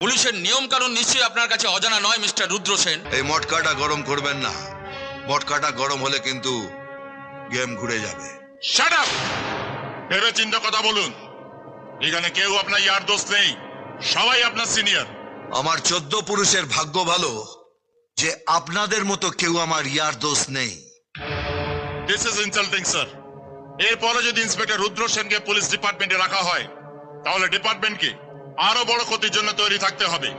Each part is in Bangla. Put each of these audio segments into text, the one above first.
পুলিশের নিয়ম কানুন নিশ্চয়ই আপনার কাছে অজানা নয় মিস্টার রুদ্র সেন। এই মটকাটা গরম করবেন না, মটকাটা গরম হলে কিন্তু গেম ঘুরে যাবে। Shut up! ভেবে চিন্তা কথা বলুন। এখানে কেউ আপনার ইয়ার দোস্ত নেই, সবাই আপনার সিনিয়র। আমার 14 পুরুষের ভাগ্য ভালো যে আপনাদের মতো কেউ আমার ইয়ার দোস্ত নেই। This is insulting sir. এরপরে যদি ইন্সপেক্টর রুদ্র সেনকে পুলিশ ডিপার্টমেন্টে রাখা হয়, তাহলে ডিপার্টমেন্টকে আরো বড় ক্ষতির জন্য তৈরি থাকতে হবে।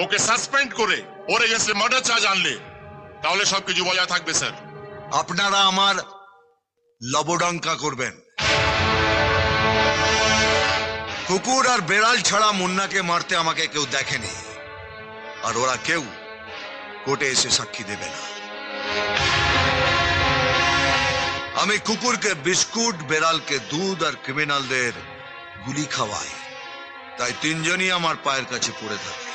ওকে সাসপেন্ড করে ওর এগেন্সটে মার্ডার চার্জ আনলে তাহলে সবকিছু বজায় থাকবে স্যার। আপনারা আমার লবডঙ্কা করবেন। কুকুর আর বেড়াল ছাড়া মুন্নাকে মারতে আমাকে কেউ দেখেনি, আর ওরা কেউ কোর্টে এসে সাক্ষী দেবে না। আমি কুকুরকে বিস্কুট, বেড়ালকে দুধ আর ক্রিমিনালদের গুলি খাওয়াই, তাই তিনজনই আমার পায়ের কাছে পড়ে থাকে।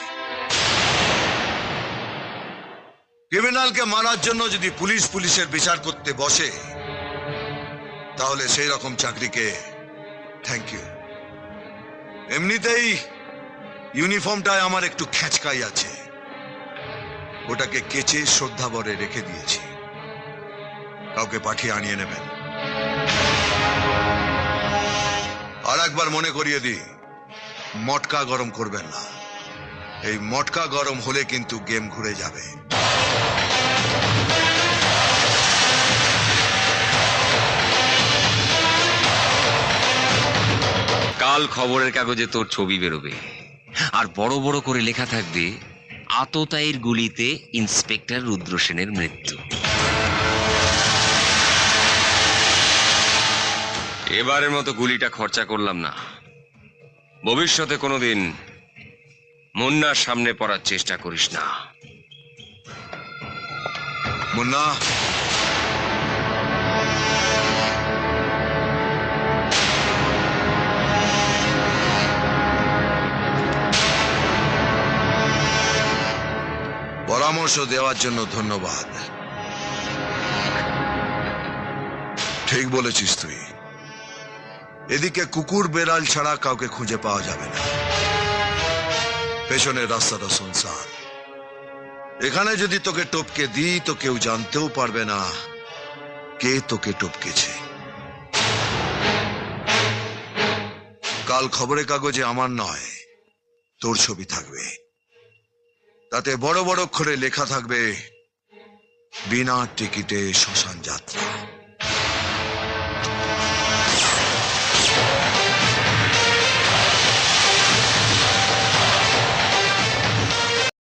ক্রিমিনালকে মারার জন্য যদি পুলিশের বিচার করতে বসে, তাহলে সেই রকম চাকরিকে থ্যাংক ইউ। এমনিতেই ইউনিফর্মটায় আমার একটু খেঁচকাই আছে, ওটাকে কেচে শ্রদ্ধাভরে রেখে দিয়েছি। কাউকে পাঠিয়ে আনিয়ে নেবেন। আর একবার মনে করিয়ে দিই, মটকা গরম করবেন না। এই মটকা গরম হলে কিন্তু গেম ঘুরে যাবে। কাল খবরের কাগজে তোর ছবি বেরোবে, আর বড় বড় করে লেখা থাকবে আততায়ীর গুলিতে ইন্সপেক্টর রুদ্র সেনের মৃত্যু। এবারের মতো গুলিটা খরচা করলাম না। ভবিষ্যতে কোনোদিন মুন্নার সামনে পড়ার চেষ্টা করিস না। মুন্না, পরামর্শ দেওয়ার জন্য ধন্যবাদ। ঠিক বলেছিস তুই। এদিকে কুকুর বেড়াল ছাড়া কাউকে খুঁজে পাওয়া যাবে না। পেছনের রাস্তাটা শুনশান। এখানে যদি তোকে টপকে দিই তো কেউ জানতেও পারবে না কে তোকে টপকেছে। কাল খবরের কাগজে আমার নয়, তোর ছবি থাকবে। তাতে বড় বড় অক্ষরে লেখা থাকবে, বিনা টিকিটে শ্মশান যাত্রা।